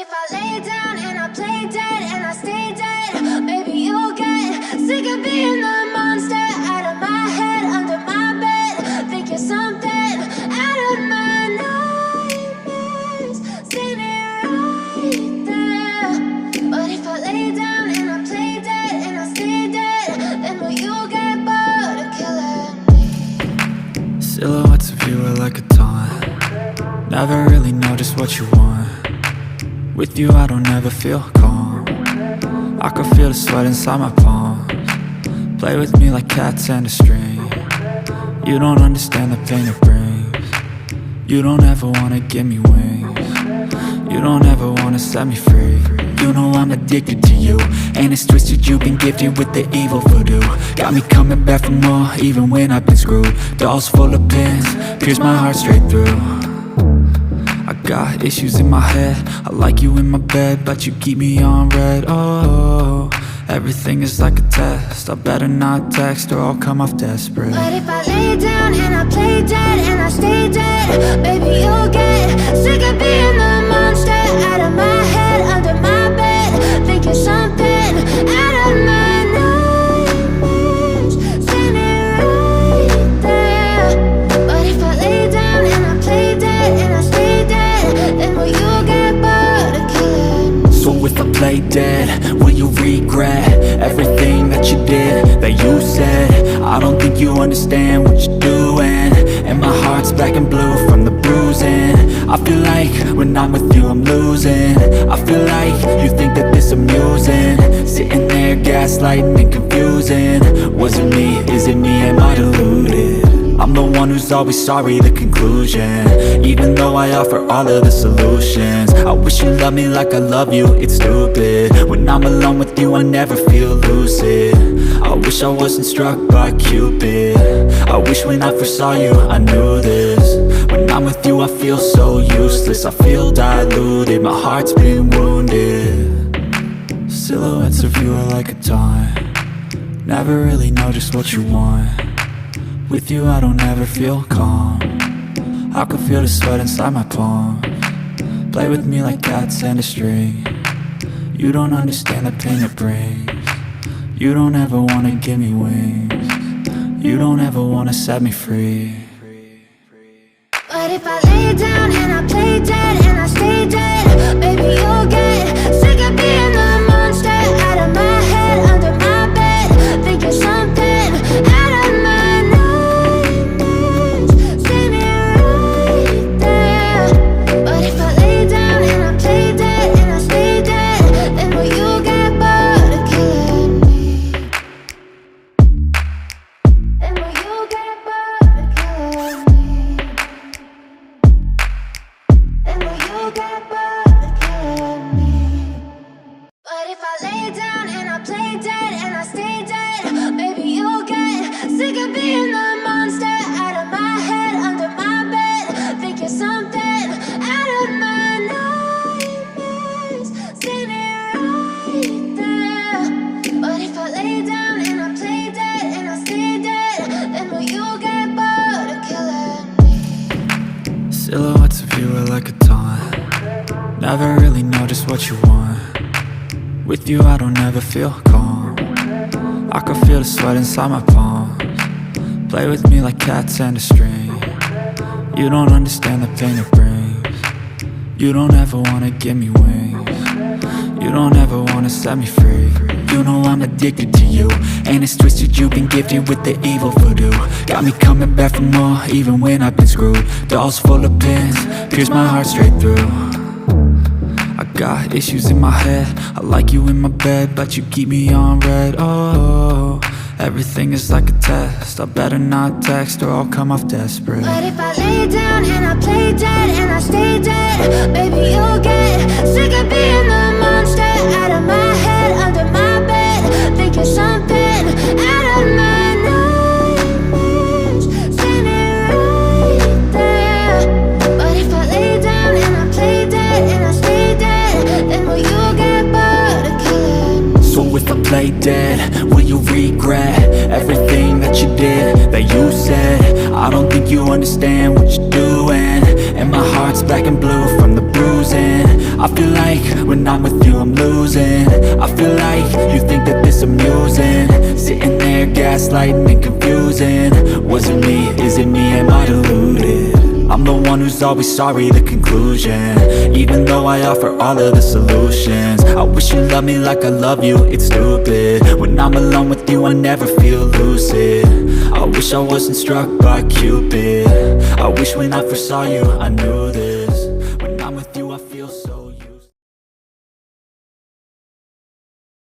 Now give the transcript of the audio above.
if I lay down and I play dead and I stay dead, maybe you'll get sick of being the monster out of my head, under my bed. Think you're something out of my nightmares, standing right there. But if I lay down and I play dead and I stay dead, then will you get bored of killing me? Silhouettes of you are like a taunt. Never really know just what you want. With you I don't ever feel calm. I can feel the sweat inside my palms. Play with me like cats and a string. You don't understand the pain it brings. You don't ever wanna give me wings. You don't ever wanna set me free. You know I'm addicted to you, and it's twisted, you've been gifted with the evil voodoo. Got me coming back for more, even when I've been screwed. Dolls full of pins, pierce my heart straight through. I got issues in my head, I like you in my bed, but you keep me on red. Oh, everything is like a test, I better not text or I'll come off desperate. But if I lay down and I play dead and I stay dead, baby you'll get sick of being the monster out of my head, under my bed. Think you're something out of my nightmares, standing right there. But if I lay down and I play dead and I stay dead, then will you get bored of killing me? So if I play dead, will you regret everything that you did, that you said? I don't think you understand what you're doing, and my heart's black and blue from the bruising. I feel like when I'm with you I'm losing. I feel like you think that this amusing, sitting there gaslighting and confusing. Was it me? Is it me? Am I deluded? I'm the one who's always sorry, the conclusion, even though I offer all of the solutions. I wish you loved me like I love you, it's stupid. When I'm alone with you I never feel lucid. I wish I wasn't struck by Cupid. I wish when I first saw you I knew this. When I'm with you I feel so useless, I feel diluted, my heart's been wounded. Silhouettes of you are like a taunt. Never really know just what you want. With you I don't ever feel calm. I can feel the sweat inside my palms. Play with me like cats and a string. You don't understand the pain it brings. You don't ever wanna give me wings. You don't ever wanna set me free. But if I lay down and I play dead and I stay dead, baby you'll get sick of being the monster out of my head, under my bed. Think you're something out of my nightmares, standing right there. But if I lay down and I play dead and I stay dead, then will you get bored of killing me? Then will you get bored of killing me? Then will you get bored of killing me? But if I lay down and I play dead and I stay dead, maybe you'll get sick of being the monster out of my head, under my bed. Think you're something out of my nightmares, standing right there. But if I lay down and I play dead and I stay dead, then will you get bored of killing me? Silhouettes of you are like a taunt. Never really know just what you want. With you I don't ever feel calm. I can feel the sweat inside my palms. Play with me like cats and a string. You don't understand the pain it brings. You don't ever wanna give me wings. You don't ever wanna set me free. You know I'm addicted to you, and it's twisted, you've been gifted with the evil voodoo. Got me coming back for more, even when I've been screwed. Dolls full of pins, pierce my heart straight through. I got issues in my head, I like you in my bed, but you keep me on red. Oh, everything is like a test, I better not text or I'll come off desperate. But if I lay down and I play dead and I stay dead, baby you'll get sick of being the monster out of my head, under my bed. Think you're something out of my nightmares, standing right there. But if I lay down and I play dead and I stay dead, then will you get bored of killing me? So if I play dead, will you regret everything that you did, that you said? I don't think you understand what you're doing, and my heart's black and blue from the bruising. I feel like when I'm with you I'm losing. I feel like you think that this amusing, sitting there gaslighting and confusing. Was it me? Is it me? Am I deluded? I'm the one who's always sorry, the conclusion. Even though I offer all of the solutions, I wish you loved me like I love you, it's stupid. When I'm alone with you I never feel lucid. I wish I wasn't struck by Cupid. I wish when I first saw you I knew this.